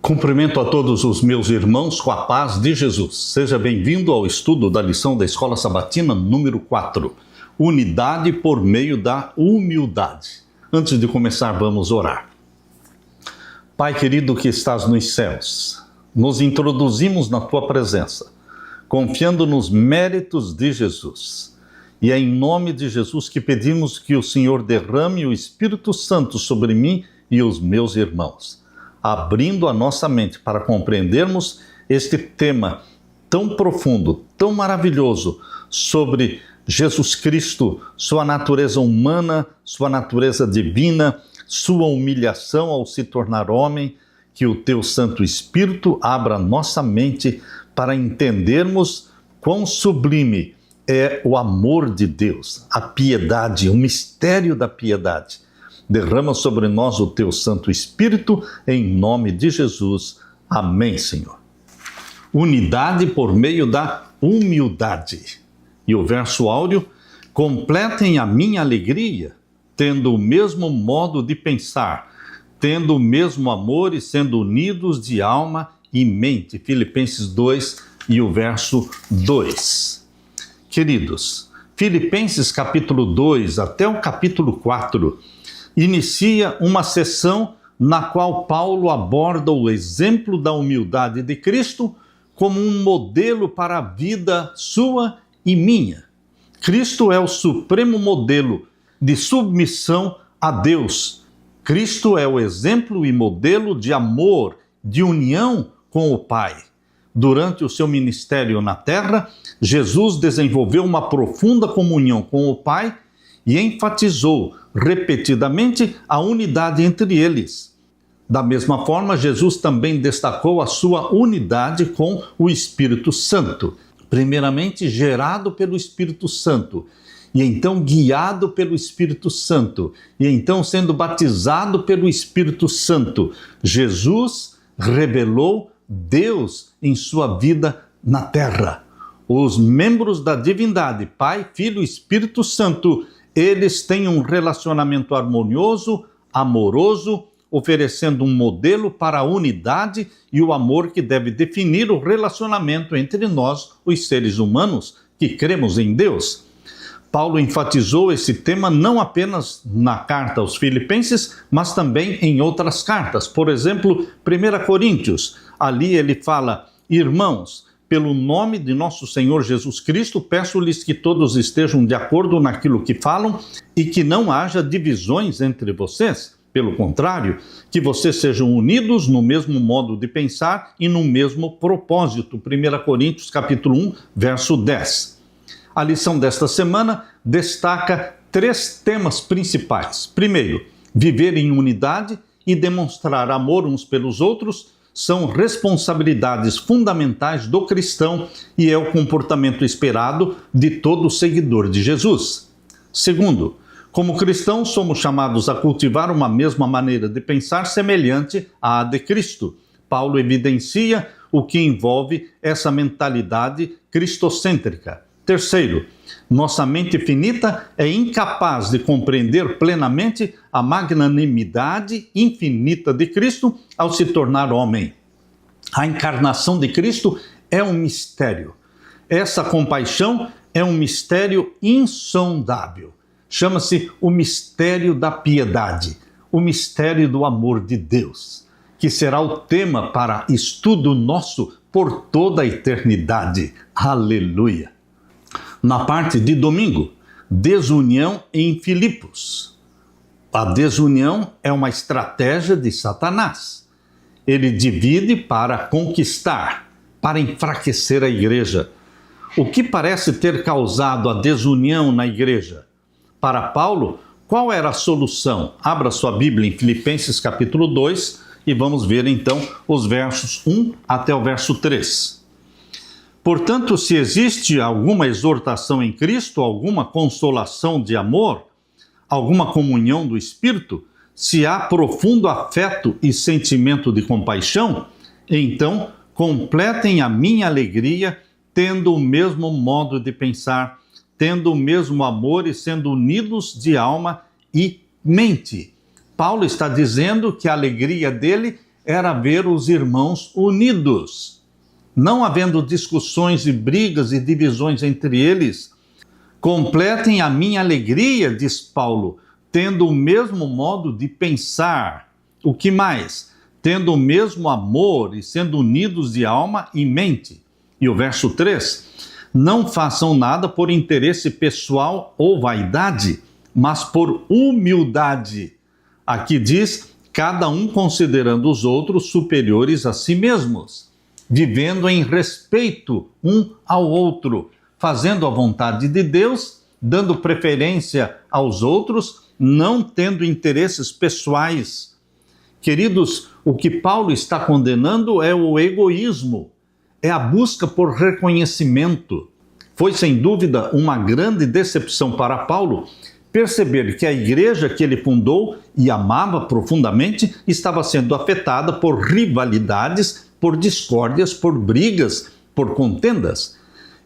Cumprimento a todos os meus irmãos com a paz de Jesus. Seja bem-vindo ao estudo da lição da Escola Sabatina número 4. Unidade por meio da humildade. Antes de começar, vamos orar. Pai querido que estás nos céus, nos introduzimos na Tua presença, confiando nos méritos de Jesus. E é em nome de Jesus que pedimos que o Senhor derrame o Espírito Santo sobre mim e os meus irmãos, abrindo a nossa mente para compreendermos este tema tão profundo, tão maravilhoso, sobre Jesus Cristo, sua natureza humana, sua natureza divina, sua humilhação ao se tornar homem, que o Teu Santo Espírito abra nossa mente para entendermos quão sublime é o amor de Deus, a piedade, o mistério da piedade. Derrama sobre nós o Teu Santo Espírito, em nome de Jesus. Amém, Senhor. Unidade por meio da humildade. E o verso áureo: completem a minha alegria, tendo o mesmo modo de pensar, tendo o mesmo amor e sendo unidos de alma e mente. Filipenses 2 e o verso 2. Queridos, Filipenses capítulo 2 até o capítulo 4, inicia uma sessão na qual Paulo aborda o exemplo da humildade de Cristo como um modelo para a vida sua e minha. Cristo é o supremo modelo de submissão a Deus. Cristo é o exemplo e modelo de amor, de união com o Pai. Durante o seu ministério na terra, Jesus desenvolveu uma profunda comunhão com o Pai e enfatizou repetidamente a unidade entre eles. Da mesma forma, Jesus também destacou a sua unidade com o Espírito Santo, primeiramente gerado pelo Espírito Santo, e então guiado pelo Espírito Santo, e então sendo batizado pelo Espírito Santo. Jesus revelou Deus em sua vida na terra. Os membros da divindade, Pai, Filho e Espírito Santo, eles têm um relacionamento harmonioso, amoroso, oferecendo um modelo para a unidade e o amor que deve definir o relacionamento entre nós, os seres humanos, que cremos em Deus. Paulo enfatizou esse tema não apenas na carta aos Filipenses, mas também em outras cartas. Por exemplo, 1 Coríntios, ali ele fala: irmãos, pelo nome de nosso Senhor Jesus Cristo, peço-lhes que todos estejam de acordo naquilo que falam e que não haja divisões entre vocês. Pelo contrário, que vocês sejam unidos no mesmo modo de pensar e no mesmo propósito. 1 Coríntios capítulo 1, verso 10. A lição desta semana destaca 3 temas principais. Primeiro, viver em unidade e demonstrar amor uns pelos outros são responsabilidades fundamentais do cristão e é o comportamento esperado de todo seguidor de Jesus. Segundo, como cristãos somos chamados a cultivar uma mesma maneira de pensar semelhante à de Cristo. Paulo evidencia o que envolve essa mentalidade cristocêntrica. Terceiro, nossa mente finita é incapaz de compreender plenamente a magnanimidade infinita de Cristo ao se tornar homem. A encarnação de Cristo é um mistério. Essa compaixão é um mistério insondável. Chama-se o mistério da piedade, o mistério do amor de Deus, que será o tema para estudo nosso por toda a eternidade. Aleluia! Na parte de domingo, desunião em Filipos. A desunião é uma estratégia de Satanás. Ele divide para conquistar, para enfraquecer a igreja. O que parece ter causado a desunião na igreja? Para Paulo, qual era a solução? Abra sua Bíblia em Filipenses capítulo 2 e vamos ver então os versos 1 até o verso 3. Portanto, se existe alguma exortação em Cristo, alguma consolação de amor, alguma comunhão do Espírito, se há profundo afeto e sentimento de compaixão, então completem a minha alegria, tendo o mesmo modo de pensar, tendo o mesmo amor e sendo unidos de alma e mente. Paulo está dizendo que a alegria dele era ver os irmãos unidos. Não havendo discussões e brigas e divisões entre eles, completem a minha alegria, diz Paulo, tendo o mesmo modo de pensar. O que mais? Tendo o mesmo amor e sendo unidos de alma e mente. E o verso 3, não façam nada por interesse pessoal ou vaidade, mas por humildade. Aqui diz, cada um considerando os outros superiores a si mesmos, vivendo em respeito um ao outro, fazendo a vontade de Deus, dando preferência aos outros, não tendo interesses pessoais. Queridos, o que Paulo está condenando é o egoísmo, é a busca por reconhecimento. Foi sem dúvida uma grande decepção para Paulo perceber que a igreja que ele fundou e amava profundamente estava sendo afetada por rivalidades, por discórdias, por brigas, por contendas.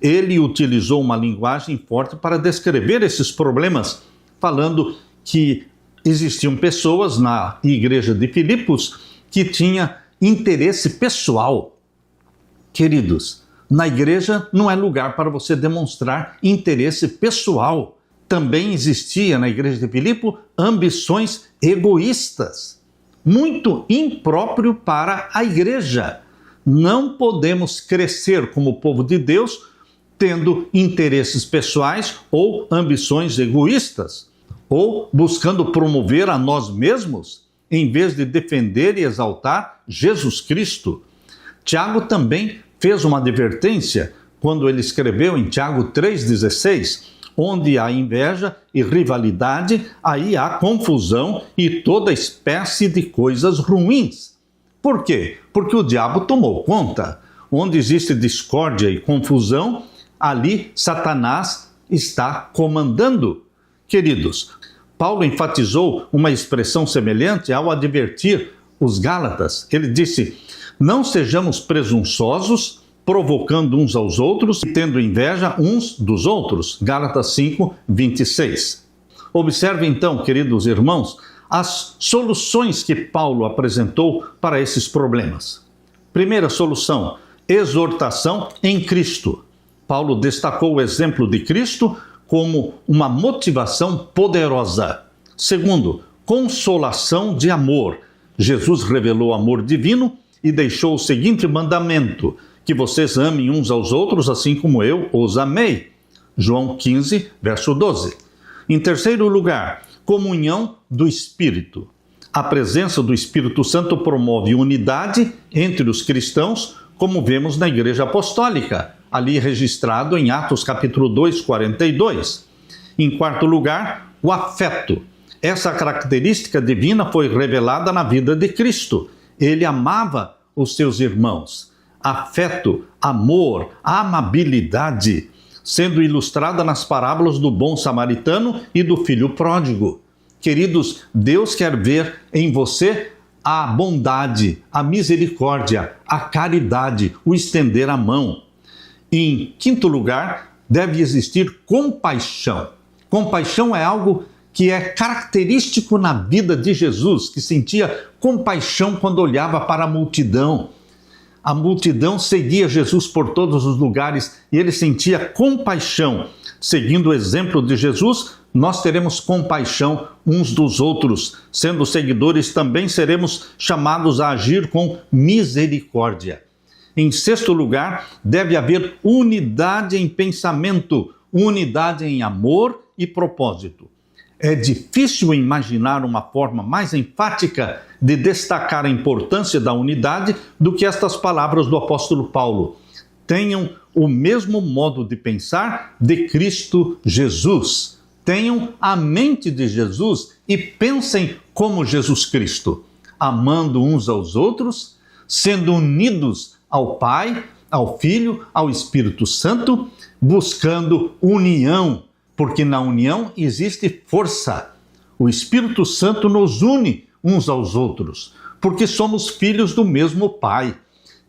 Ele utilizou uma linguagem forte para descrever esses problemas, falando que existiam pessoas na igreja de Filipos que tinham interesse pessoal. Queridos, na igreja não é lugar para você demonstrar interesse pessoal. Também existia na igreja de Filipe ambições egoístas, muito impróprio para a igreja. Não podemos crescer como povo de Deus tendo interesses pessoais ou ambições egoístas, ou buscando promover a nós mesmos, em vez de defender e exaltar Jesus Cristo. Tiago também fez uma advertência quando ele escreveu em Tiago 3,16, onde há inveja e rivalidade, aí há confusão e toda espécie de coisas ruins. Por quê? Porque o diabo tomou conta. Onde existe discórdia e confusão, ali Satanás está comandando. Queridos, Paulo enfatizou uma expressão semelhante ao advertir os Gálatas. Ele disse, não sejamos presunçosos, provocando uns aos outros e tendo inveja uns dos outros. Gálatas 5, 26. Observe então, queridos irmãos, as soluções que Paulo apresentou para esses problemas. Primeira solução, exortação em Cristo. Paulo destacou o exemplo de Cristo como uma motivação poderosa. Segundo, consolação de amor. Jesus revelou amor divino e deixou o seguinte mandamento, que vocês amem uns aos outros assim como eu os amei. João 15, verso 12. Em terceiro lugar, comunhão do Espírito. A presença do Espírito Santo promove unidade entre os cristãos, como vemos na Igreja Apostólica, ali registrado em Atos capítulo 2, 42. Em quarto lugar, o afeto. Essa característica divina foi revelada na vida de Cristo. Ele amava os seus irmãos. Afeto, amor, amabilidade, sendo ilustrada nas parábolas do bom samaritano e do filho pródigo. Queridos, Deus quer ver em você a bondade, a misericórdia, a caridade, o estender a mão. Em quinto lugar, deve existir compaixão. Compaixão é algo que é característico na vida de Jesus, que sentia compaixão quando olhava para a multidão. A multidão seguia Jesus por todos os lugares e ele sentia compaixão. Seguindo o exemplo de Jesus, nós teremos compaixão uns dos outros. Sendo seguidores, também seremos chamados a agir com misericórdia. Em sexto lugar, deve haver unidade em pensamento, unidade em amor e propósito. É difícil imaginar uma forma mais enfática de destacar a importância da unidade do que estas palavras do apóstolo Paulo. Tenham o mesmo modo de pensar de Cristo Jesus. Tenham a mente de Jesus e pensem como Jesus Cristo, amando uns aos outros, sendo unidos ao Pai, ao Filho, ao Espírito Santo, buscando união, porque na união existe força. O Espírito Santo nos une uns aos outros, porque somos filhos do mesmo Pai.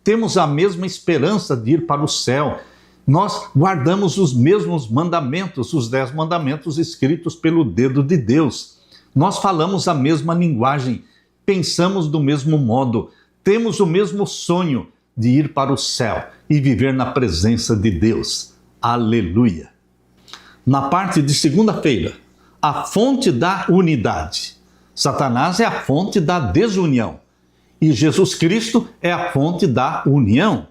Temos a mesma esperança de ir para o céu. Nós guardamos os mesmos mandamentos, os 10 mandamentos escritos pelo dedo de Deus. Nós falamos a mesma linguagem, pensamos do mesmo modo, Temos o mesmo sonho de ir para o céu e viver na presença de Deus. Aleluia! Na parte de segunda-feira, a fonte da unidade. Satanás é a fonte da desunião e Jesus Cristo é a fonte da união.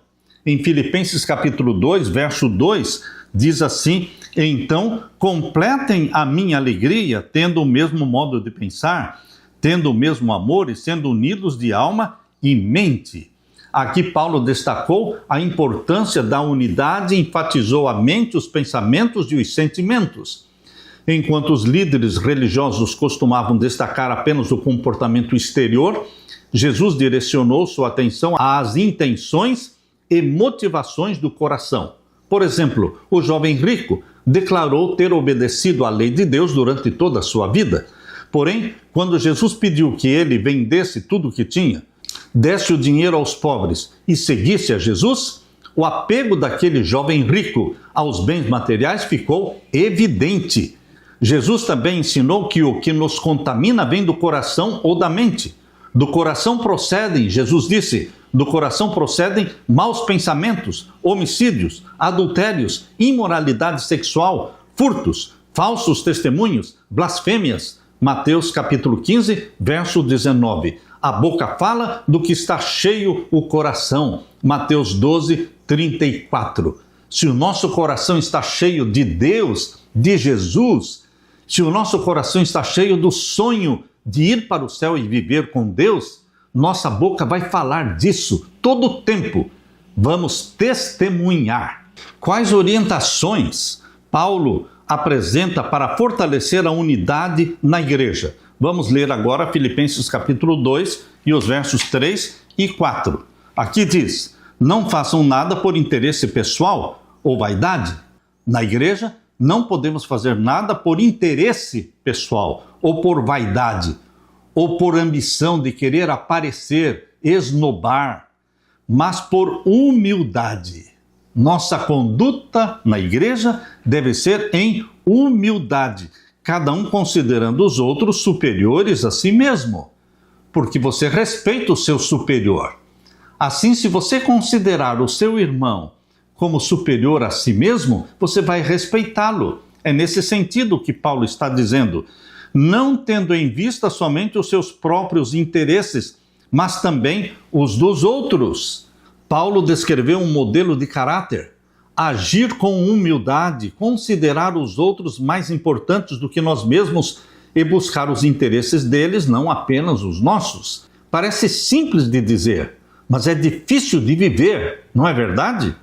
Em Filipenses capítulo 2, verso 2, diz assim: então completem a minha alegria, tendo o mesmo modo de pensar, tendo o mesmo amor e sendo unidos de alma e mente. Aqui Paulo destacou a importância da unidade e enfatizou a mente, os pensamentos e os sentimentos. Enquanto os líderes religiosos costumavam destacar apenas o comportamento exterior, Jesus direcionou sua atenção às intenções e motivações do coração. Por exemplo, o jovem rico declarou ter obedecido à lei de Deus durante toda a sua vida. Porém, quando Jesus pediu que ele vendesse tudo o que tinha, desse o dinheiro aos pobres e seguisse a Jesus, o apego daquele jovem rico aos bens materiais ficou evidente. Jesus também ensinou que o que nos contamina vem do coração ou da mente. Do coração procedem, Jesus disse, do coração procedem maus pensamentos, homicídios, adultérios, imoralidade sexual, furtos, falsos testemunhos, blasfêmias. Mateus capítulo 15, verso 19. A boca fala do que está cheio o coração. Mateus 12, 34. Se o nosso coração está cheio de Deus, de Jesus, se o nosso coração está cheio do sonho de ir para o céu e viver com Deus, nossa boca vai falar disso todo o tempo. Vamos testemunhar. Quais orientações Paulo apresenta para fortalecer a unidade na igreja? Vamos ler agora Filipenses capítulo 2 e os versos 3 e 4. Aqui diz: não façam nada por interesse pessoal ou vaidade. Na igreja, não podemos fazer nada por interesse pessoal ou por vaidade, ou por ambição de querer aparecer, esnobar, mas por humildade. Nossa conduta na igreja deve ser em humildade, cada um considerando os outros superiores a si mesmo, porque você respeita o seu superior. Assim, se você considerar o seu irmão como superior a si mesmo, você vai respeitá-lo. É nesse sentido que Paulo está dizendo: não tendo em vista somente os seus próprios interesses, mas também os dos outros. Paulo descreveu um modelo de caráter: agir com humildade, considerar os outros mais importantes do que nós mesmos e buscar os interesses deles, não apenas os nossos. Parece simples de dizer, mas é difícil de viver, não é verdade?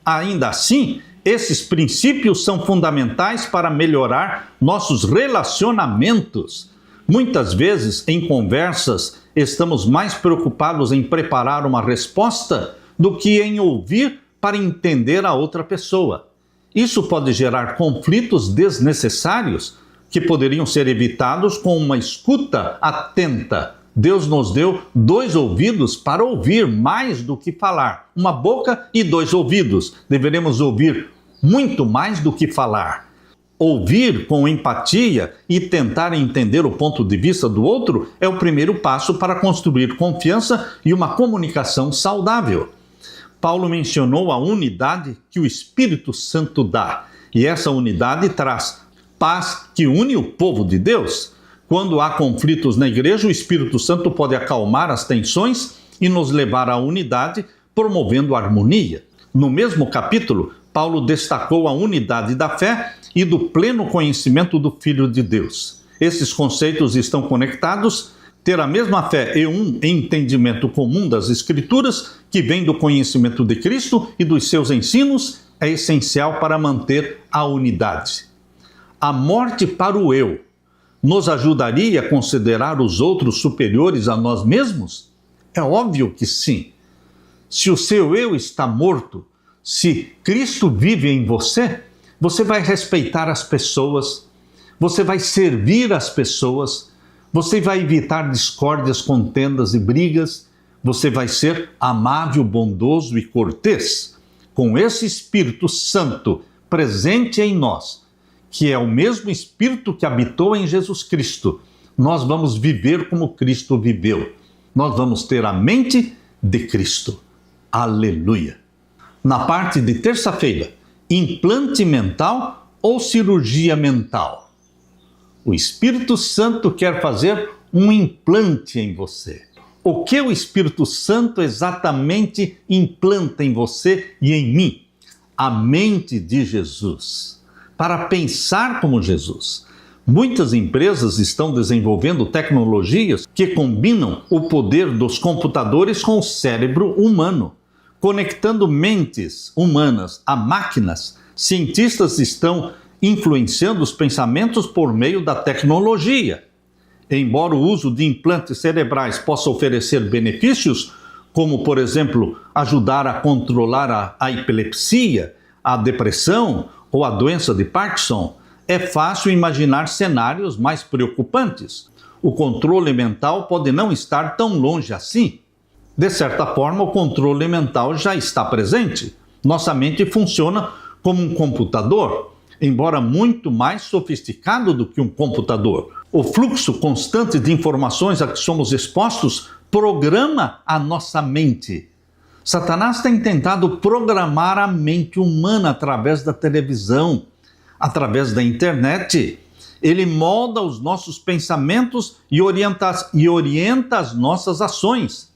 Ainda assim, esses princípios são fundamentais para melhorar nossos relacionamentos. Muitas vezes, em conversas, estamos mais preocupados em preparar uma resposta do que em ouvir para entender a outra pessoa. Isso pode gerar conflitos desnecessários que poderiam ser evitados com uma escuta atenta. Deus nos deu 2 ouvidos para ouvir mais do que falar. Uma boca e 2 ouvidos. Deveremos ouvir muito mais do que falar. Ouvir com empatia e tentar entender o ponto de vista do outro é o primeiro passo para construir confiança e uma comunicação saudável. Paulo mencionou a unidade que o Espírito Santo dá. E essa unidade traz paz que une o povo de Deus. Quando há conflitos na igreja, o Espírito Santo pode acalmar as tensões e nos levar à unidade, promovendo a harmonia. No mesmo capítulo, Paulo destacou a unidade da fé e do pleno conhecimento do Filho de Deus. Esses conceitos estão conectados. Ter a mesma fé e um entendimento comum das Escrituras, que vem do conhecimento de Cristo e dos seus ensinos, é essencial para manter a unidade. A morte para o eu nos ajudaria a considerar os outros superiores a nós mesmos? É óbvio que sim. Se o seu eu está morto, se Cristo vive em você, você vai respeitar as pessoas, você vai servir as pessoas, você vai evitar discórdias, contendas e brigas, você vai ser amável, bondoso e cortês. Com esse Espírito Santo presente em nós, que é o mesmo Espírito que habitou em Jesus Cristo, nós vamos viver como Cristo viveu. Nós vamos ter a mente de Cristo. Aleluia! Na parte de terça-feira, implante mental ou cirurgia mental? O Espírito Santo quer fazer um implante em você. O que o Espírito Santo exatamente implanta em você e em mim? A mente de Jesus, para pensar como Jesus. Muitas empresas estão desenvolvendo tecnologias que combinam o poder dos computadores com o cérebro humano, conectando mentes humanas a máquinas. Cientistas estão influenciando os pensamentos por meio da tecnologia. Embora o uso de implantes cerebrais possa oferecer benefícios, como, por exemplo, ajudar a controlar a epilepsia, a depressão ou a doença de Parkinson, é fácil imaginar cenários mais preocupantes. O controle mental pode não estar tão longe assim. De certa forma, o controle mental já está presente. Nossa mente funciona como um computador, embora muito mais sofisticado do que um computador. O fluxo constante de informações a que somos expostos programa a nossa mente. Satanás tem tentado programar a mente humana através da televisão, através da internet. Ele molda os nossos pensamentos e orienta as nossas ações.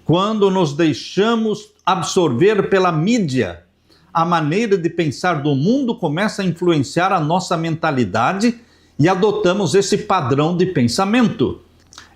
Quando nos deixamos absorver pela mídia, a maneira de pensar do mundo começa a influenciar a nossa mentalidade e adotamos esse padrão de pensamento.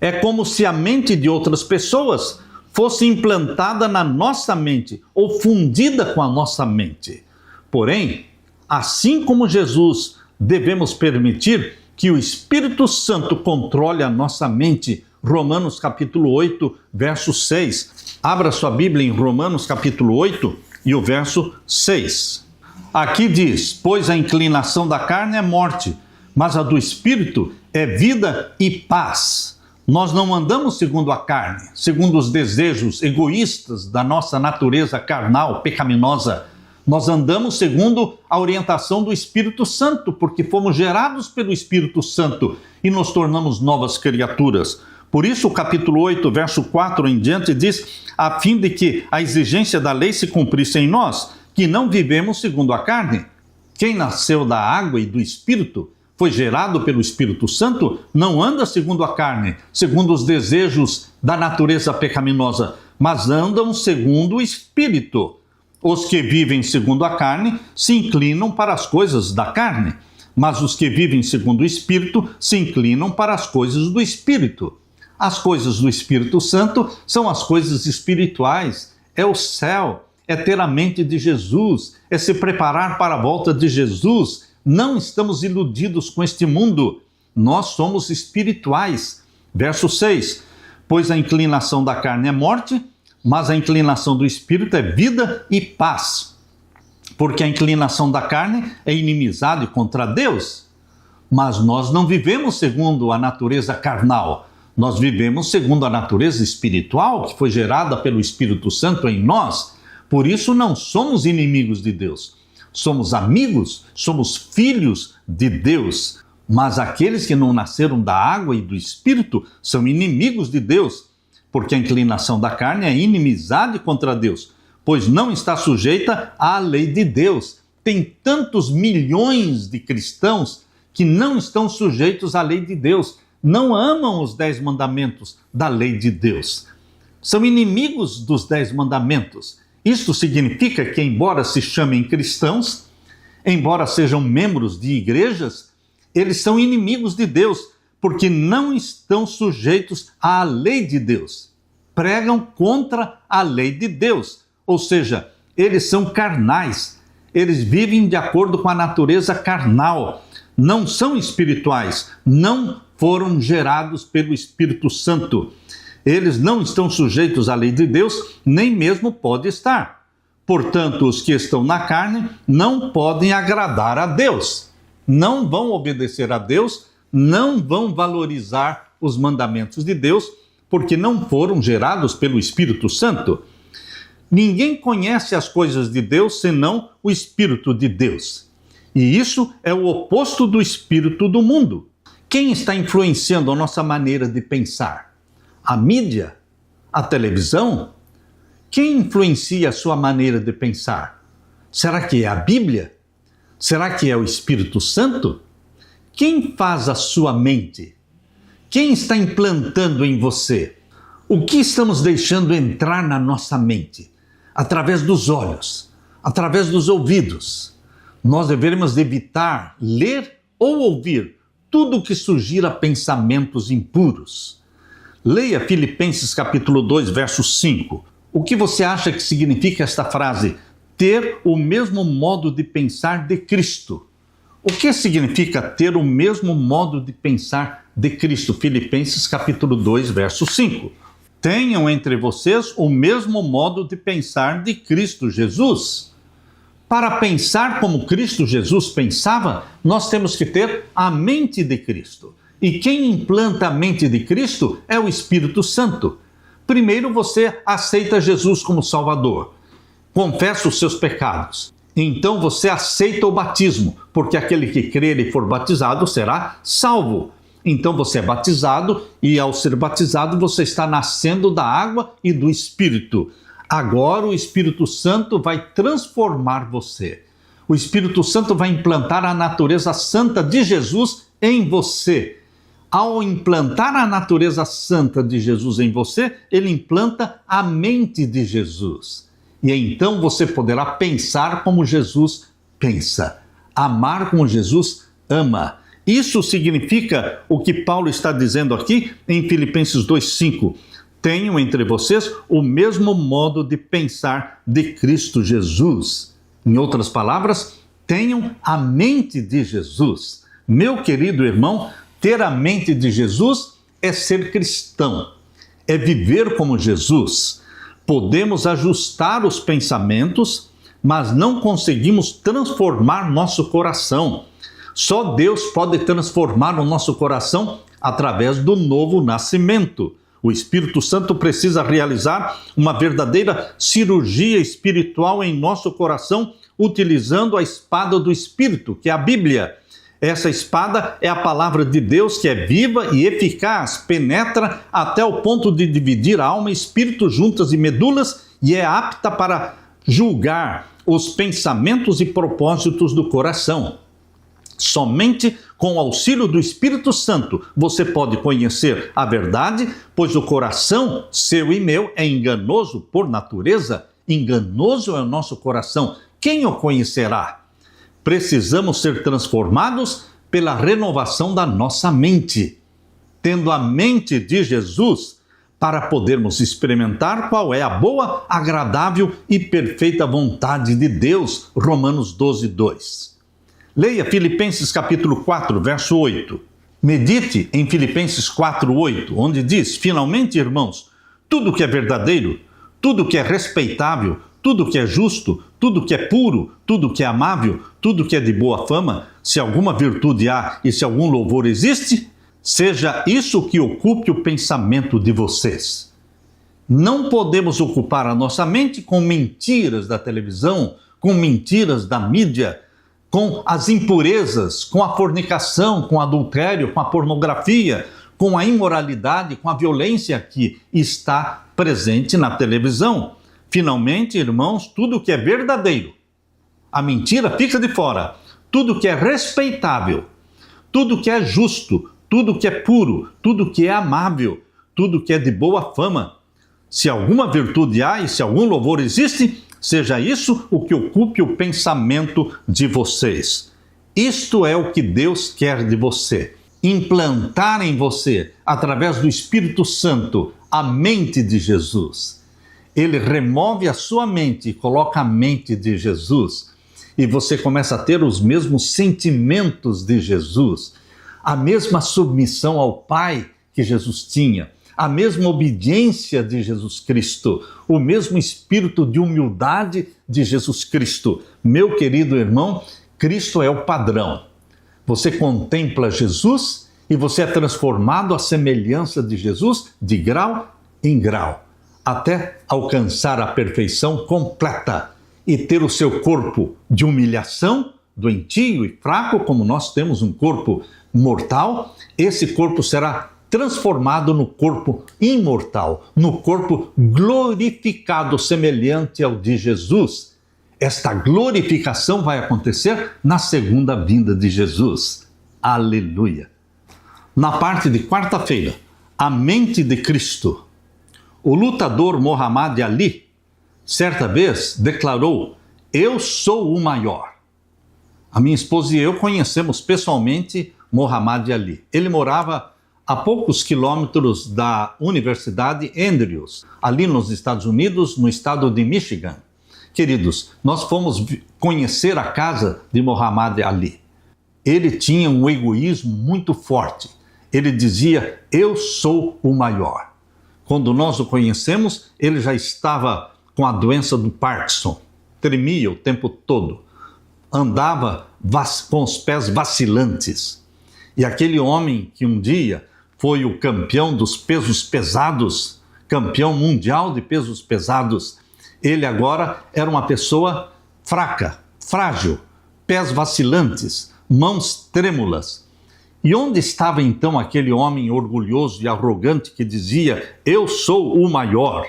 É como se a mente de outras pessoas fosse implantada na nossa mente ou fundida com a nossa mente. Porém, assim como Jesus, devemos permitir que o Espírito Santo controle a nossa mente. Romanos capítulo 8, verso 6. Abra sua Bíblia em Romanos capítulo 8 e o verso 6. Aqui diz: pois a inclinação da carne é morte, mas a do Espírito é vida e paz. Nós não andamos segundo a carne, segundo os desejos egoístas da nossa natureza carnal, pecaminosa. Nós andamos segundo a orientação do Espírito Santo, porque fomos gerados pelo Espírito Santo e nos tornamos novas criaturas. Por isso, o capítulo 8, verso 4 em diante diz: a fim de que a exigência da lei se cumprisse em nós, que não vivemos segundo a carne. Quem nasceu da água e do Espírito, foi gerado pelo Espírito Santo, não anda segundo a carne, segundo os desejos da natureza pecaminosa, mas andam segundo o Espírito. Os que vivem segundo a carne se inclinam para as coisas da carne, mas os que vivem segundo o Espírito se inclinam para as coisas do Espírito. As coisas do Espírito Santo são as coisas espirituais, é o céu, é ter a mente de Jesus, é se preparar para a volta de Jesus. Não estamos iludidos com este mundo, nós somos espirituais. Verso 6, pois a inclinação da carne é morte, mas a inclinação do Espírito é vida e paz. Porque a inclinação da carne é inimizade contra Deus, mas nós não vivemos segundo a natureza carnal, nós vivemos segundo a natureza espiritual, que foi gerada pelo Espírito Santo em nós. Por isso não somos inimigos de Deus. Somos amigos, somos filhos de Deus, mas aqueles que não nasceram da água e do Espírito são inimigos de Deus, porque a inclinação da carne é inimizade contra Deus, pois não está sujeita à lei de Deus. Tem tantos milhões de cristãos que não estão sujeitos à lei de Deus, não amam os 10 mandamentos da lei de Deus. São inimigos dos 10 mandamentos. Isto significa que, embora se chamem cristãos, embora sejam membros de igrejas, eles são inimigos de Deus, porque não estão sujeitos à lei de Deus. Pregam contra a lei de Deus, ou seja, eles são carnais, eles vivem de acordo com a natureza carnal, não são espirituais, não foram gerados pelo Espírito Santo. Eles não estão sujeitos à lei de Deus, nem mesmo pode estar. Portanto, os que estão na carne não podem agradar a Deus. Não vão obedecer a Deus, não vão valorizar os mandamentos de Deus, porque não foram gerados pelo Espírito Santo. Ninguém conhece as coisas de Deus senão o Espírito de Deus. E isso é o oposto do espírito do mundo. Quem está influenciando a nossa maneira de pensar? A mídia? A televisão? Quem influencia a sua maneira de pensar? Será que é a Bíblia? Será que é o Espírito Santo? Quem faz a sua mente? Quem está implantando em você? O que estamos deixando entrar na nossa mente? Através dos olhos, através dos ouvidos. Nós devemos evitar ler ou ouvir tudo que sugira pensamentos impuros. Leia Filipenses capítulo 2, verso 5. O que você acha que significa esta frase? Ter o mesmo modo de pensar de Cristo. O que significa ter o mesmo modo de pensar de Cristo? Filipenses capítulo 2, verso 5. Tenham entre vocês o mesmo modo de pensar de Cristo Jesus. Para pensar como Cristo Jesus pensava, nós temos que ter a mente de Cristo. E quem implanta a mente de Cristo é o Espírito Santo. Primeiro você aceita Jesus como Salvador, confessa os seus pecados. Então você aceita o batismo, porque aquele que crer e for batizado será salvo. Então você é batizado e ao ser batizado você está nascendo da água e do Espírito. Agora o Espírito Santo vai transformar você. O Espírito Santo vai implantar a natureza santa de Jesus em você. Ao implantar a natureza santa de Jesus em você, ele implanta a mente de Jesus. E então você poderá pensar como Jesus pensa, amar como Jesus ama. Isso significa o que Paulo está dizendo aqui em Filipenses 2,5. Tenham entre vocês o mesmo modo de pensar de Cristo Jesus. Em outras palavras, tenham a mente de Jesus. Meu querido irmão, ter a mente de Jesus é ser cristão, é viver como Jesus. Podemos ajustar os pensamentos, mas não conseguimos transformar nosso coração. Só Deus pode transformar o nosso coração através do novo nascimento. O Espírito Santo precisa realizar uma verdadeira cirurgia espiritual em nosso coração, utilizando a espada do Espírito, que é a Bíblia. Essa espada é a palavra de Deus, que é viva e eficaz, penetra até o ponto de dividir a alma e espírito, juntas e medulas, e é apta para julgar os pensamentos e propósitos do coração. Somente com o auxílio do Espírito Santo você pode conhecer a verdade, pois o coração, seu e meu, é enganoso por natureza. Enganoso é o nosso coração. Quem o conhecerá? Precisamos ser transformados pela renovação da nossa mente, tendo a mente de Jesus para podermos experimentar qual é a boa, agradável e perfeita vontade de Deus. Romanos 12, 2. Leia Filipenses capítulo 4, verso 8. Medite em Filipenses 4, 8, onde diz: finalmente, irmãos, tudo que é verdadeiro, tudo que é respeitável, tudo que é justo, tudo que é puro, tudo que é amável, tudo que é de boa fama, se alguma virtude há e se algum louvor existe, seja isso que ocupe o pensamento de vocês. Não podemos ocupar a nossa mente com mentiras da televisão, com mentiras da mídia, com as impurezas, com a fornicação, com o adultério, com a pornografia, com a imoralidade, com a violência que está presente na televisão. Finalmente, irmãos, tudo que é verdadeiro, a mentira fica de fora, tudo que é respeitável, tudo que é justo, tudo que é puro, tudo que é amável, tudo que é de boa fama, se alguma virtude há e se algum louvor existe, seja isso o que ocupe o pensamento de vocês. Isto é o que Deus quer de você. Implantar em você, através do Espírito Santo, a mente de Jesus. Ele remove a sua mente e coloca a mente de Jesus. E você começa a ter os mesmos sentimentos de Jesus. A mesma submissão ao Pai que Jesus tinha. A mesma obediência de Jesus Cristo, o mesmo espírito de humildade de Jesus Cristo. Meu querido irmão, Cristo é o padrão. Você contempla Jesus e você é transformado à semelhança de Jesus de grau em grau, até alcançar a perfeição completa e ter o seu corpo de humilhação, doentio e fraco, como nós temos um corpo mortal. Esse corpo será transformado no corpo imortal, no corpo glorificado, semelhante ao de Jesus. Esta glorificação vai acontecer na segunda vinda de Jesus. Aleluia! Na parte de quarta-feira, a mente de Cristo. O lutador Muhammad Ali, certa vez, declarou: "Eu sou o maior." A minha esposa e eu conhecemos pessoalmente Muhammad Ali. Ele morava a poucos quilômetros da Universidade Andrews, ali nos Estados Unidos, no estado de Michigan. Queridos, nós fomos conhecer a casa de Muhammad Ali. Ele tinha um egoísmo muito forte. Ele dizia: "Eu sou o maior." Quando nós o conhecemos, ele já estava com a doença do Parkinson. Tremia o tempo todo. Andava com os pés vacilantes. E aquele homem que um dia foi o campeão dos pesos pesados, campeão mundial de pesos pesados, ele agora era uma pessoa fraca, frágil, pés vacilantes, mãos trêmulas. E onde estava então aquele homem orgulhoso e arrogante que dizia: "Eu sou o maior"?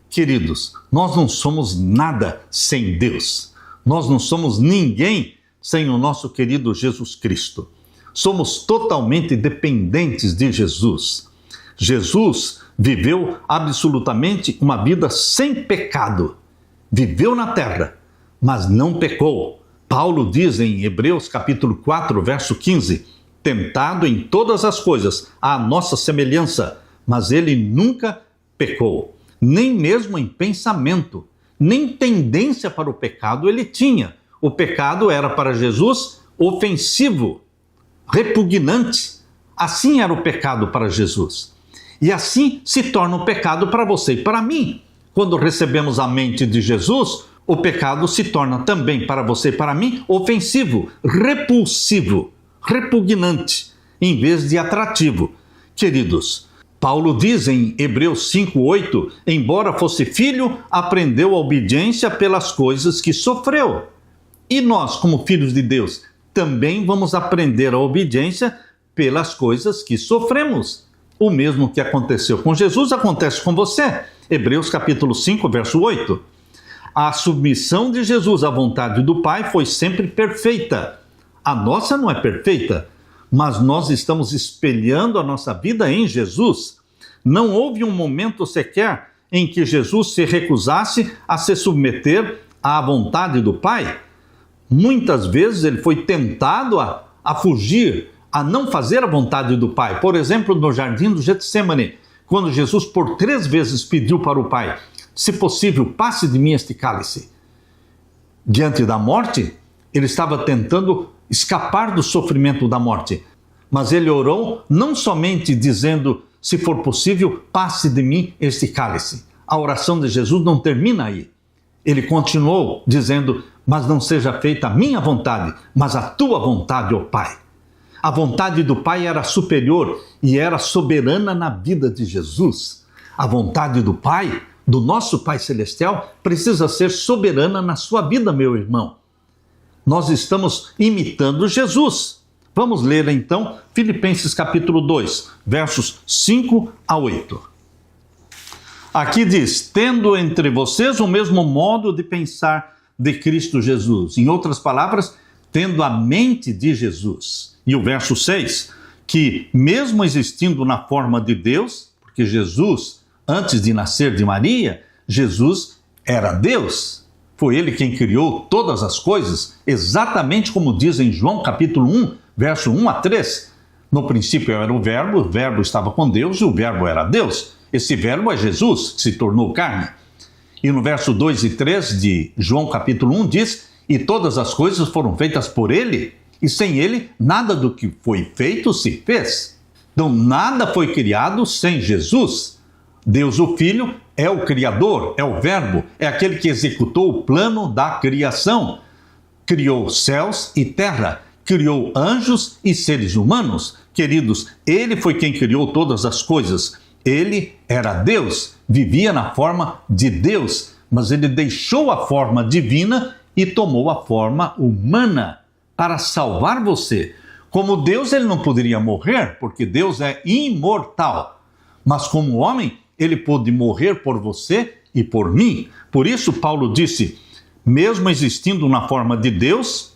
Queridos, nós não somos nada sem Deus. Nós não somos ninguém sem o nosso querido Jesus Cristo. Somos totalmente dependentes de Jesus. Jesus viveu absolutamente uma vida sem pecado. Viveu na terra, mas não pecou. Paulo diz em Hebreus capítulo 4, verso 15, tentado em todas as coisas, à nossa semelhança, mas ele nunca pecou, nem mesmo em pensamento, nem tendência para o pecado ele tinha. O pecado era para Jesus ofensivo, repugnante. Assim era o pecado para Jesus. E assim se torna o pecado para você e para mim. Quando recebemos a mente de Jesus, o pecado se torna também para você e para mim ofensivo, repulsivo, repugnante, em vez de atrativo. Queridos, Paulo diz em Hebreus 5:8, embora fosse filho, aprendeu a obediência pelas coisas que sofreu. E nós, como filhos de Deus, também vamos aprender a obediência pelas coisas que sofremos. O mesmo que aconteceu com Jesus acontece com você. Hebreus capítulo 5, verso 8. A submissão de Jesus à vontade do Pai foi sempre perfeita. A nossa não é perfeita, mas nós estamos espelhando a nossa vida em Jesus. Não houve um momento sequer em que Jesus se recusasse a se submeter à vontade do Pai. Muitas vezes ele foi tentado a fugir, a não fazer a vontade do Pai. Por exemplo, no jardim do Getsemane, quando Jesus por 3 vezes pediu para o Pai: "Se possível, passe de mim este cálice." Diante da morte, ele estava tentando escapar do sofrimento da morte. Mas ele orou não somente dizendo: "Se for possível, passe de mim este cálice." A oração de Jesus não termina aí. Ele continuou dizendo: "Mas não seja feita a minha vontade, mas a tua vontade, ó Pai." A vontade do Pai era superior e era soberana na vida de Jesus. A vontade do Pai, do nosso Pai Celestial, precisa ser soberana na sua vida, meu irmão. Nós estamos imitando Jesus. Vamos ler então Filipenses capítulo 2, versos 5 a 8. Aqui diz: "Tendo entre vocês o mesmo modo de pensar de Cristo Jesus." Em outras palavras, tendo a mente de Jesus. E o verso 6, que mesmo existindo na forma de Deus, porque Jesus, antes de nascer de Maria, Jesus era Deus. Foi ele quem criou todas as coisas, exatamente como diz em João capítulo 1, verso 1 a 3. No princípio era o Verbo estava com Deus e o Verbo era Deus. Esse Verbo é Jesus, que se tornou carne. E no verso 2 e 3 de João capítulo 1 diz: "E todas as coisas foram feitas por ele, e sem ele nada do que foi feito se fez." Então nada foi criado sem Jesus. Deus o Filho é o Criador, é o Verbo, é aquele que executou o plano da criação. Criou céus e terra, criou anjos e seres humanos. Queridos, ele foi quem criou todas as coisas. Ele era Deus, vivia na forma de Deus, mas ele deixou a forma divina e tomou a forma humana para salvar você. Como Deus, ele não poderia morrer, porque Deus é imortal. Mas como homem, ele pôde morrer por você e por mim. Por isso, Paulo disse, mesmo existindo na forma de Deus,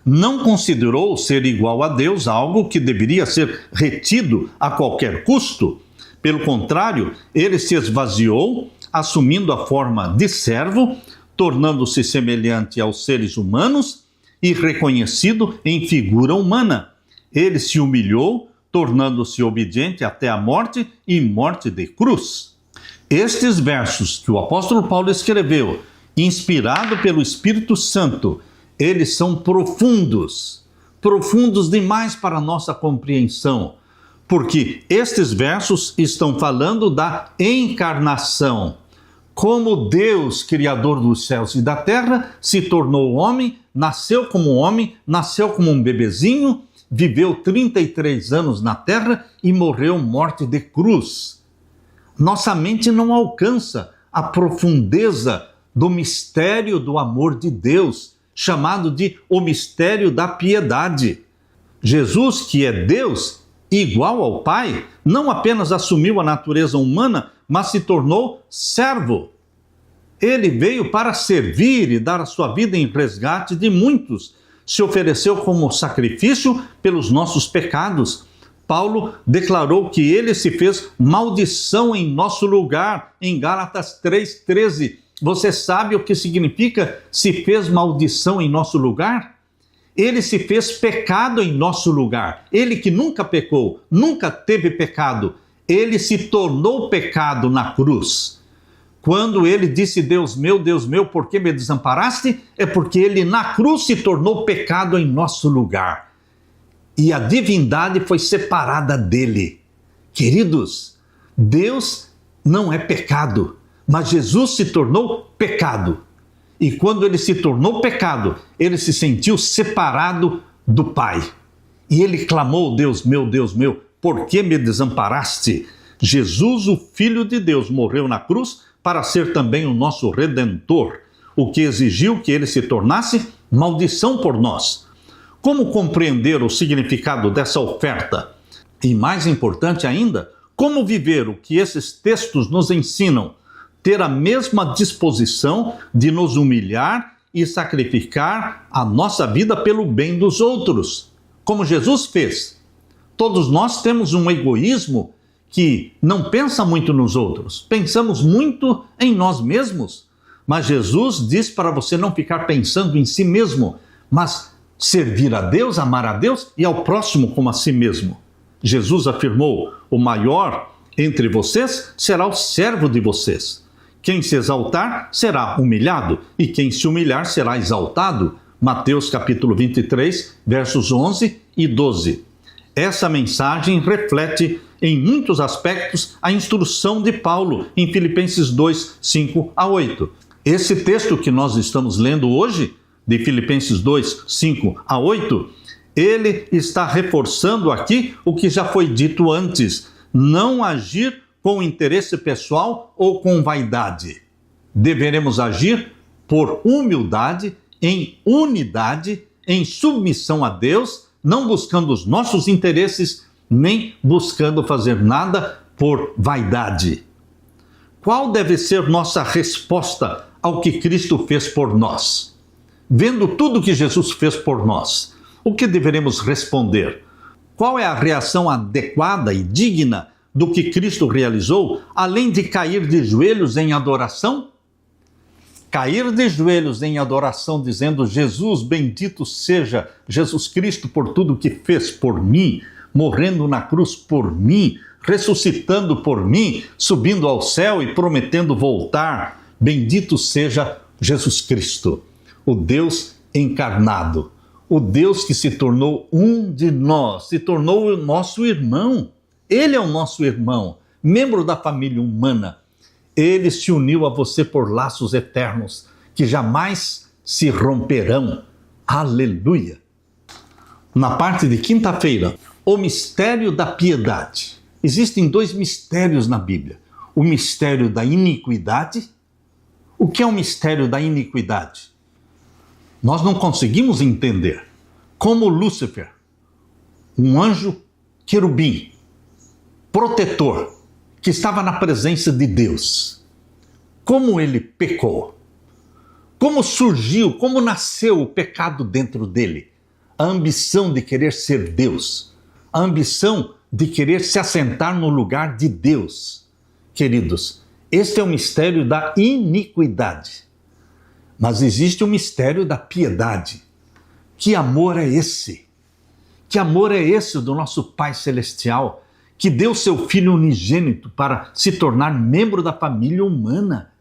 não considerou ser igual a Deus algo que deveria ser retido a qualquer custo. Pelo contrário, ele se esvaziou, assumindo a forma de servo, tornando-se semelhante aos seres humanos e reconhecido em figura humana. Ele se humilhou, tornando-se obediente até a morte e morte de cruz. Estes versos que o apóstolo Paulo escreveu, inspirado pelo Espírito Santo, eles são profundos, profundos demais para a nossa compreensão, porque estes versos estão falando da encarnação. Como Deus, Criador dos céus e da terra, se tornou homem, nasceu como um bebezinho, viveu 33 anos na terra e morreu morte de cruz. Nossa mente não alcança a profundeza do mistério do amor de Deus, chamado de o mistério da piedade. Jesus, que é Deus, igual ao Pai, não apenas assumiu a natureza humana, mas se tornou servo. Ele veio para servir e dar a sua vida em resgate de muitos. Se ofereceu como sacrifício pelos nossos pecados. Paulo declarou que ele se fez maldição em nosso lugar, em Gálatas 3,13. Você sabe o que significa se fez maldição em nosso lugar? Ele se fez pecado em nosso lugar. Ele que nunca pecou, nunca teve pecado, ele se tornou pecado na cruz. Quando ele disse, Deus meu, por que me desamparaste? É porque ele na cruz se tornou pecado em nosso lugar. E a divindade foi separada dele. Queridos, Deus não é pecado, mas Jesus se tornou pecado. E quando ele se tornou pecado, ele se sentiu separado do Pai. E ele clamou, Deus meu, por que me desamparaste? Jesus, o Filho de Deus, morreu na cruz para ser também o nosso Redentor, o que exigiu que ele se tornasse maldição por nós. Como compreender o significado dessa oferta? E mais importante ainda, como viver o que esses textos nos ensinam? Ter a mesma disposição de nos humilhar e sacrificar a nossa vida pelo bem dos outros, como Jesus fez. Todos nós temos um egoísmo que não pensa muito nos outros, pensamos muito em nós mesmos. Mas Jesus diz para você não ficar pensando em si mesmo, mas servir a Deus, amar a Deus e ao próximo como a si mesmo. Jesus afirmou, o maior entre vocês será o servo de vocês. Quem se exaltar será humilhado, e quem se humilhar será exaltado. Mateus capítulo 23, versos 11 e 12. Essa mensagem reflete em muitos aspectos a instrução de Paulo em Filipenses 2, 5 a 8. Esse texto que nós estamos lendo hoje, de Filipenses 2, 5 a 8, ele está reforçando aqui o que já foi dito antes: não agir com interesse pessoal ou com vaidade. Deveremos agir por humildade, em unidade, em submissão a Deus, não buscando os nossos interesses, nem buscando fazer nada por vaidade. Qual deve ser nossa resposta ao que Cristo fez por nós? Vendo tudo que Jesus fez por nós, o que deveremos responder? Qual é a reação adequada e digna do que Cristo realizou, além de cair de joelhos em adoração? Cair de joelhos em adoração, dizendo, Jesus, bendito seja Jesus Cristo por tudo que fez por mim, morrendo na cruz por mim, ressuscitando por mim, subindo ao céu e prometendo voltar. Bendito seja Jesus Cristo, o Deus encarnado, o Deus que se tornou um de nós, se tornou o nosso irmão. Ele é o nosso irmão, membro da família humana. Ele se uniu a você por laços eternos, que jamais se romperão. Aleluia! Na parte de quinta-feira, o mistério da piedade. Existem dois mistérios na Bíblia. O mistério da iniquidade. O que é o mistério da iniquidade? Nós não conseguimos entender como Lúcifer, um anjo querubim, protetor, que estava na presença de Deus. Como ele pecou? Como surgiu, como nasceu o pecado dentro dele? A ambição de querer ser Deus, a ambição de querer se assentar no lugar de Deus. Queridos, este é o mistério da iniquidade. Mas existe o mistério da piedade. Que amor é esse? Que amor é esse do nosso Pai Celestial, que deu seu Filho unigênito para se tornar membro da família humana,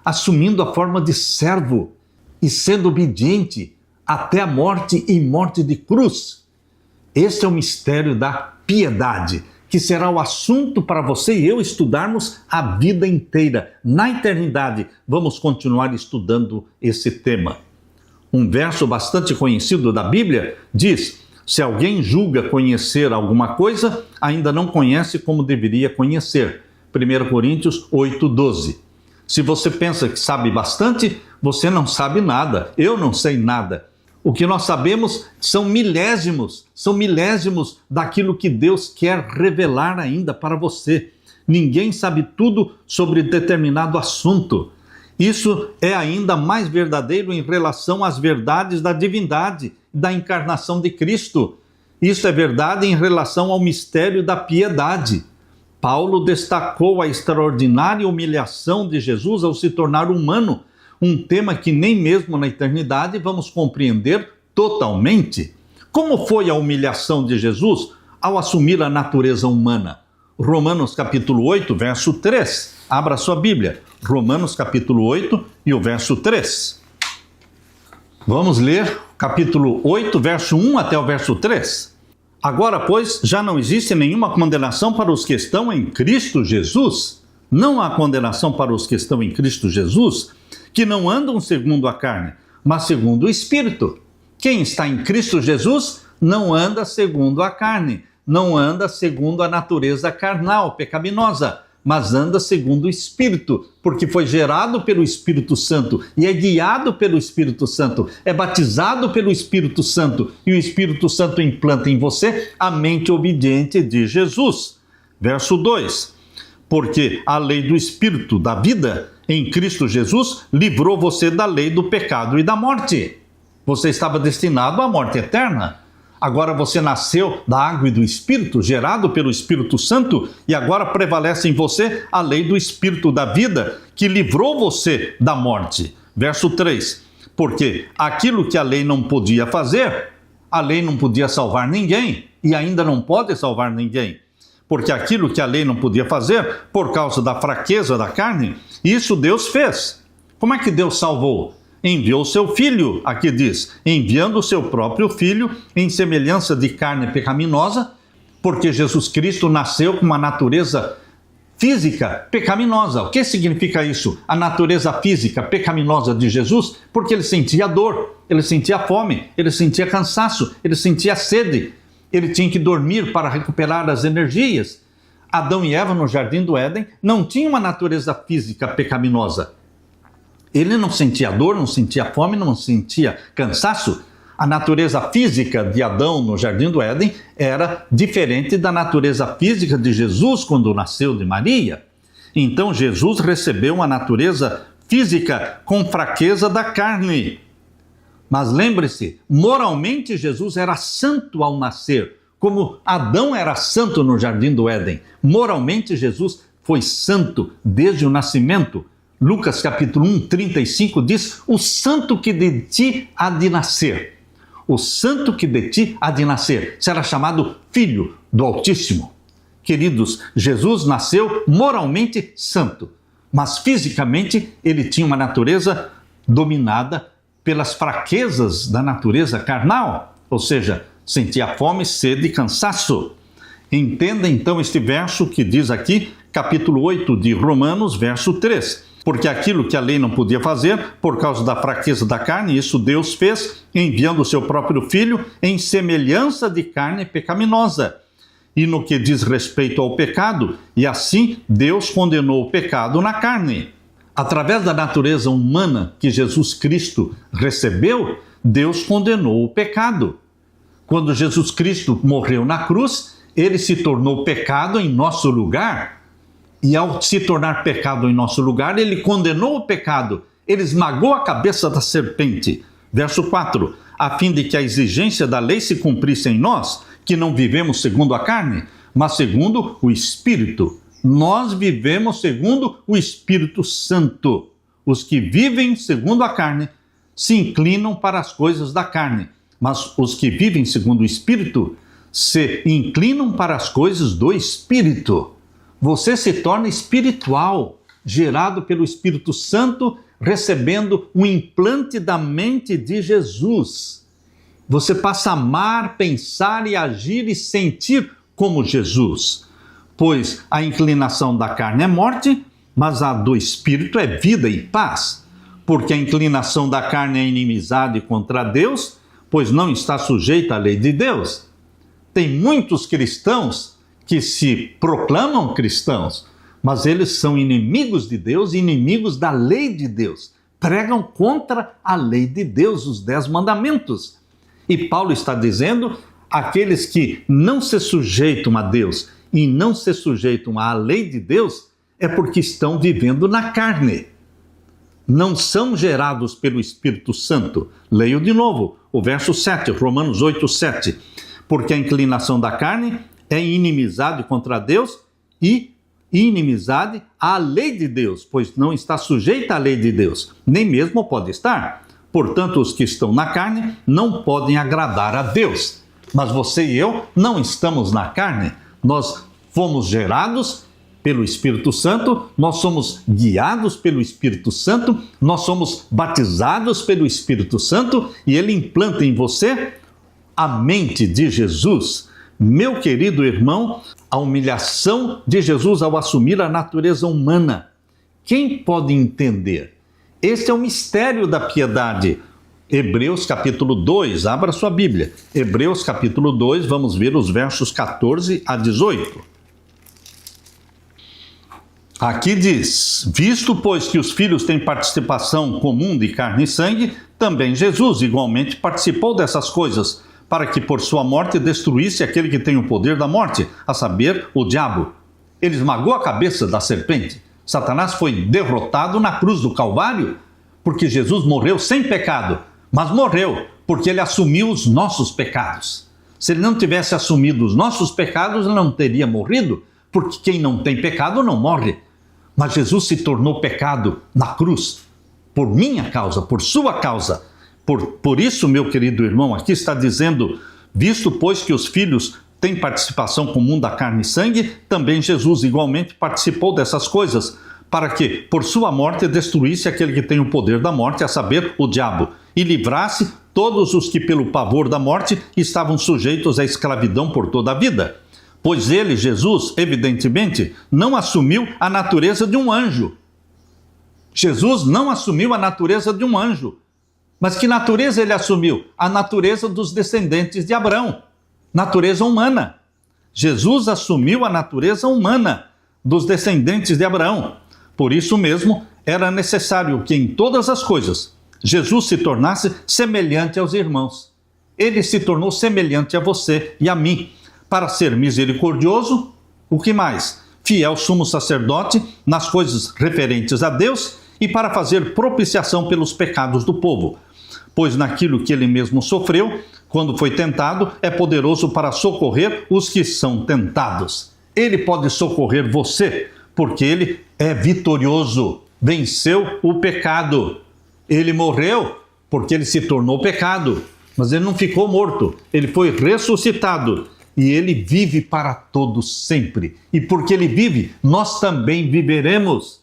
assumindo a forma de servo e sendo obediente até a morte e morte de cruz. Este é o mistério da piedade, que será o assunto para você e eu estudarmos a vida inteira. Na eternidade, vamos continuar estudando esse tema. Um verso bastante conhecido da Bíblia diz: se alguém julga conhecer alguma coisa, ainda não conhece como deveria conhecer. 1 Coríntios 8:12. Se você pensa que sabe bastante, você não sabe nada. Eu não sei nada. O que nós sabemos são milésimos daquilo que Deus quer revelar ainda para você. Ninguém sabe tudo sobre determinado assunto. Isso é ainda mais verdadeiro em relação às verdades da divindade, da encarnação de Cristo. Isso é verdade em relação ao mistério da piedade. Paulo destacou a extraordinária humilhação de Jesus ao se tornar humano, um tema que nem mesmo na eternidade vamos compreender totalmente. Como foi a humilhação de Jesus ao assumir a natureza humana? Romanos capítulo 8, verso 3. Abra sua Bíblia. Romanos capítulo 8 e o verso 3. Vamos ler capítulo 8, verso 1 até o verso 3. Agora, pois, já não existe nenhuma condenação para os que estão em Cristo Jesus. Não há condenação para os que estão em Cristo Jesus, que não andam segundo a carne, mas segundo o Espírito. Quem está em Cristo Jesus não anda segundo a carne, não anda segundo a natureza carnal, pecaminosa, mas anda segundo o Espírito, porque foi gerado pelo Espírito Santo e é guiado pelo Espírito Santo, é batizado pelo Espírito Santo e o Espírito Santo implanta em você a mente obediente de Jesus. Verso 2: porque a lei do Espírito da vida em Cristo Jesus livrou você da lei do pecado e da morte. Você estava destinado à morte eterna. Agora você nasceu da água e do Espírito, gerado pelo Espírito Santo, e agora prevalece em você a lei do Espírito da vida, que livrou você da morte. Verso 3. Porque aquilo que a lei não podia fazer, a lei não podia salvar ninguém, e ainda não pode salvar ninguém. Porque aquilo que a lei não podia fazer, por causa da fraqueza da carne, isso Deus fez. Como é que Deus salvou? Enviou o seu Filho, aqui diz, enviando o seu próprio Filho em semelhança de carne pecaminosa, porque Jesus Cristo nasceu com uma natureza física pecaminosa. O que significa isso? A natureza física pecaminosa de Jesus? Porque ele sentia dor, ele sentia fome, ele sentia cansaço, ele sentia sede, ele tinha que dormir para recuperar as energias. Adão e Eva no Jardim do Éden não tinham uma natureza física pecaminosa. Ele não sentia dor, não sentia fome, não sentia cansaço. A natureza física de Adão no Jardim do Éden era diferente da natureza física de Jesus quando nasceu de Maria. Então Jesus recebeu uma natureza física com fraqueza da carne. Mas lembre-se, moralmente Jesus era santo ao nascer, como Adão era santo no Jardim do Éden. Moralmente Jesus foi santo desde o nascimento. Lucas capítulo 1, 35 diz: o santo que de ti há de nascer. O santo que de ti há de nascer será chamado Filho do Altíssimo. Queridos, Jesus nasceu moralmente santo, mas fisicamente ele tinha uma natureza dominada pelas fraquezas da natureza carnal, ou seja, sentia fome, sede e cansaço. Entenda então este verso que diz aqui, capítulo 8 de Romanos, verso 3. Porque aquilo que a lei não podia fazer, por causa da fraqueza da carne, isso Deus fez, enviando o seu próprio Filho em semelhança de carne pecaminosa. E no que diz respeito ao pecado, e assim Deus condenou o pecado na carne. Através da natureza humana que Jesus Cristo recebeu, Deus condenou o pecado. quando Jesus Cristo morreu na cruz, ele se tornou pecado em nosso lugar. E ao se tornar pecado em nosso lugar, ele condenou o pecado. Ele esmagou a cabeça da serpente. Verso 4. A fim de que a exigência da lei se cumprisse em nós, que não vivemos segundo a carne, mas segundo o Espírito. Nós vivemos segundo o Espírito Santo. Os que vivem segundo a carne se inclinam para as coisas da carne, mas os que vivem segundo o Espírito se inclinam para as coisas do Espírito. Você se torna espiritual, gerado pelo Espírito Santo, recebendo um implante da mente de Jesus. Você passa a amar, pensar e agir e sentir como Jesus. Pois a inclinação da carne é morte, mas a do Espírito é vida e paz. Porque a inclinação da carne é inimizade contra Deus, pois não está sujeita à lei de Deus. Tem muitos cristãos que se proclamam cristãos, mas eles são inimigos de Deus e inimigos da lei de Deus. Pregam contra a lei de Deus, os 10 mandamentos. E Paulo está dizendo, aqueles que não se sujeitam a Deus e não se sujeitam à lei de Deus, é porque estão vivendo na carne. Não são gerados pelo Espírito Santo. Leio de novo o verso 7, Romanos 8, 7. Porque a inclinação da carne é inimizade contra Deus e inimizade à lei de Deus, pois não está sujeita à lei de Deus, nem mesmo pode estar. Portanto, os que estão na carne não podem agradar a Deus. Mas você e eu não estamos na carne. Nós fomos gerados pelo Espírito Santo, nós somos guiados pelo Espírito Santo, nós somos batizados pelo Espírito Santo e ele implanta em você a mente de Jesus. Meu querido irmão, a humilhação de Jesus ao assumir a natureza humana. Quem pode entender? Este é o mistério da piedade. Hebreus capítulo 2, abra sua Bíblia. Hebreus capítulo 2, vamos ver os versos 14 a 18. Aqui diz, visto pois que os filhos têm participação comum de carne e sangue, também Jesus igualmente participou dessas coisas, para que por sua morte destruísse aquele que tem o poder da morte, a saber, o diabo. Ele esmagou a cabeça da serpente. Satanás foi derrotado na cruz do Calvário, porque Jesus morreu sem pecado, mas morreu porque ele assumiu os nossos pecados. Se ele não tivesse assumido os nossos pecados, ele não teria morrido, porque quem não tem pecado não morre. Mas Jesus se tornou pecado na cruz, por minha causa, por sua causa. Por isso, meu querido irmão, aqui está dizendo, visto pois que os filhos têm participação comum da carne e sangue, também Jesus igualmente participou dessas coisas, para que, por sua morte, destruísse aquele que tem o poder da morte, a saber, o diabo, e livrasse todos os que pelo pavor da morte estavam sujeitos à escravidão por toda a vida. Pois ele, Jesus, evidentemente, não assumiu a natureza de um anjo. Jesus não assumiu a natureza de um anjo. Mas que natureza ele assumiu? A natureza dos descendentes de Abraão. Natureza humana. Jesus assumiu a natureza humana dos descendentes de Abraão. Por isso mesmo, era necessário que em todas as coisas Jesus se tornasse semelhante aos irmãos. Ele se tornou semelhante a você e a mim, para ser misericordioso, o que mais? Fiel sumo sacerdote nas coisas referentes a Deus e para fazer propiciação pelos pecados do povo. Pois naquilo que ele mesmo sofreu, quando foi tentado, é poderoso para socorrer os que são tentados. Ele pode socorrer você, porque ele é vitorioso, venceu o pecado. Ele morreu porque ele se tornou pecado, mas ele não ficou morto, ele foi ressuscitado. E ele vive para todos sempre. E porque ele vive, nós também viveremos.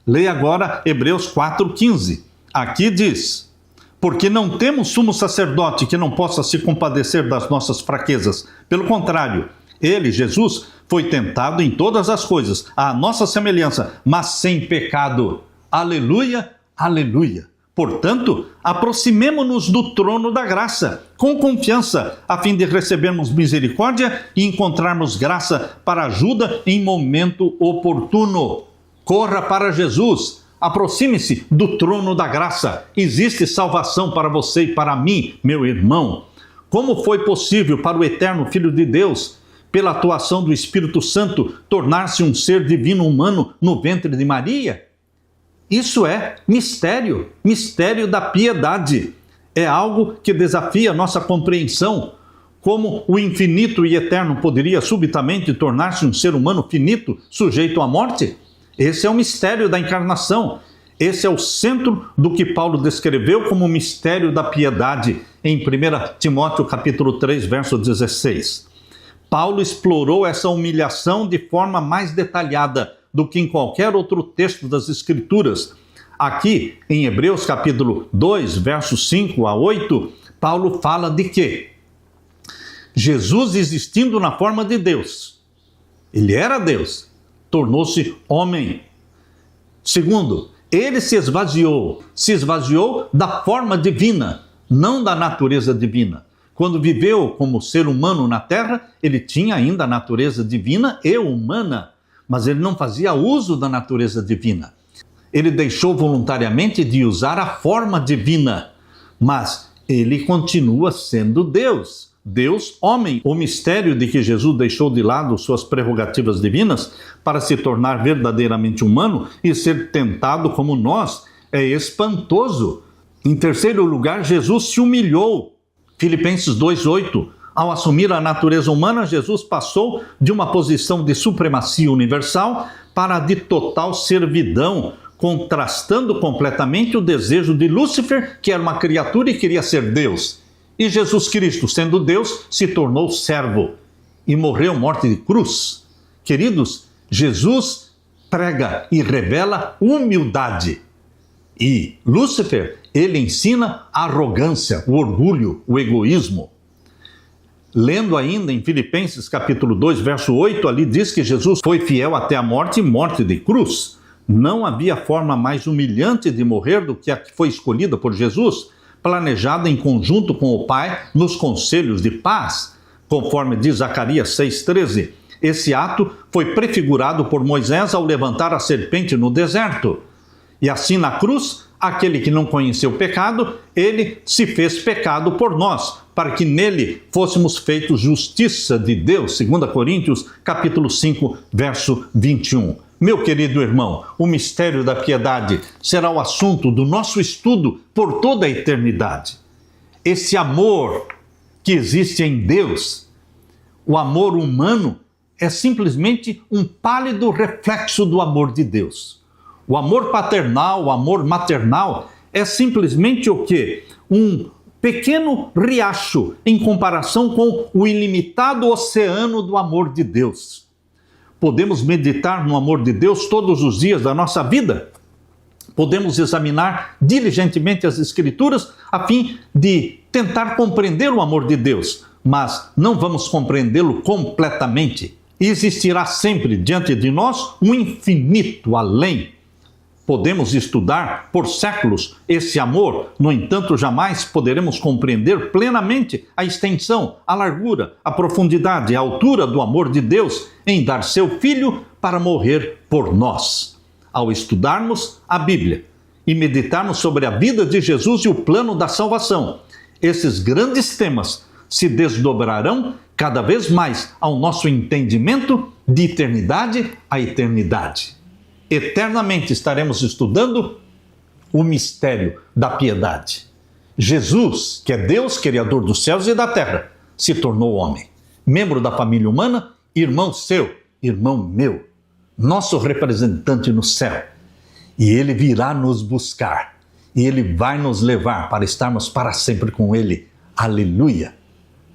Leia agora Hebreus 4,15. Aqui diz, porque não temos sumo sacerdote que não possa se compadecer das nossas fraquezas. Pelo contrário, ele, Jesus, foi tentado em todas as coisas, à nossa semelhança, mas sem pecado. Aleluia, aleluia. Portanto, aproximemo-nos do trono da graça, com confiança, a fim de recebermos misericórdia e encontrarmos graça para ajuda em momento oportuno. Corra para Jesus, aproxime-se do trono da graça. Existe salvação para você e para mim, meu irmão. Como foi possível para o eterno Filho de Deus, pela atuação do Espírito Santo, tornar-se um ser divino humano no ventre de Maria? Isso é mistério, mistério da piedade. É algo que desafia nossa compreensão. Como o infinito e eterno poderia subitamente tornar-se um ser humano finito, sujeito à morte? Esse é o mistério da encarnação. Esse é o centro do que Paulo descreveu como o mistério da piedade em 1 Timóteo capítulo 3, verso 16. Paulo explorou essa humilhação de forma mais detalhada do que em qualquer outro texto das Escrituras. Aqui, em Hebreus capítulo 2, versos 5 a 8, Paulo fala de quê? Jesus existindo na forma de Deus. Ele era Deus, tornou-se homem. Segundo, ele se esvaziou da forma divina, não da natureza divina. Quando viveu como ser humano na terra, ele tinha ainda a natureza divina e humana, mas ele não fazia uso da natureza divina. Ele deixou voluntariamente de usar a forma divina, mas ele continua sendo Deus. Deus, homem. O mistério de que Jesus deixou de lado suas prerrogativas divinas para se tornar verdadeiramente humano e ser tentado como nós é espantoso. Em terceiro lugar, Jesus se humilhou. Filipenses 2,8. Ao assumir a natureza humana, Jesus passou de uma posição de supremacia universal para a de total servidão, contrastando completamente o desejo de Lúcifer, que era uma criatura e queria ser Deus. E Jesus Cristo, sendo Deus, se tornou servo e morreu morte de cruz. Queridos, Jesus prega e revela humildade. E Lúcifer, ele ensina a arrogância, o orgulho, o egoísmo. Lendo ainda em Filipenses capítulo 2, verso 8, ali diz que Jesus foi fiel até a morte e morte de cruz. Não havia forma mais humilhante de morrer do que a que foi escolhida por Jesus, planejada em conjunto com o Pai nos conselhos de paz, conforme diz Zacarias 6,13. Esse ato foi prefigurado por Moisés ao levantar a serpente no deserto. E assim na cruz, aquele que não conheceu o pecado, ele se fez pecado por nós, para que nele fôssemos feitos justiça de Deus, 2 Coríntios capítulo 5, verso 21. Meu querido irmão, o mistério da piedade será o assunto do nosso estudo por toda a eternidade. Esse amor que existe em Deus, o amor humano, é simplesmente um pálido reflexo do amor de Deus. O amor paternal, o amor maternal é simplesmente o quê? Um pequeno riacho em comparação com o ilimitado oceano do amor de Deus. Podemos meditar no amor de Deus todos os dias da nossa vida. Podemos examinar diligentemente as Escrituras a fim de tentar compreender o amor de Deus, mas não vamos compreendê-lo completamente. Existirá sempre diante de nós um infinito além. Podemos estudar por séculos esse amor, no entanto, jamais poderemos compreender plenamente a extensão, a largura, a profundidade e a altura do amor de Deus em dar seu Filho para morrer por nós. Ao estudarmos a Bíblia e meditarmos sobre a vida de Jesus e o plano da salvação, esses grandes temas se desdobrarão cada vez mais ao nosso entendimento de eternidade a eternidade. Eternamente estaremos estudando o mistério da piedade. Jesus, que é Deus, Criador dos céus e da terra, se tornou homem, membro da família humana, irmão seu, irmão meu, nosso representante no céu. E ele virá nos buscar, e ele vai nos levar para estarmos para sempre com ele. Aleluia!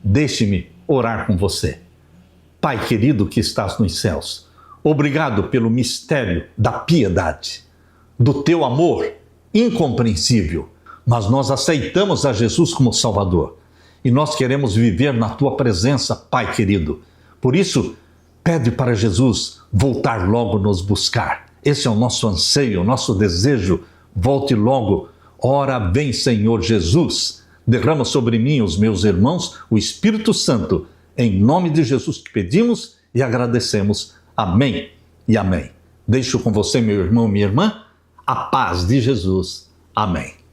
Deixe-me orar com você. Pai querido que estás nos céus, obrigado pelo mistério da piedade, do teu amor incompreensível, mas nós aceitamos a Jesus como Salvador e nós queremos viver na tua presença, Pai querido. Por isso, pede para Jesus voltar logo nos buscar. Esse é o nosso anseio, o nosso desejo. Volte logo. Ora, vem, Senhor Jesus. Derrama sobre mim e os meus irmãos o Espírito Santo. Em nome de Jesus que pedimos e agradecemos. Amém e amém. Deixo com você, meu irmão, minha irmã, a paz de Jesus. Amém.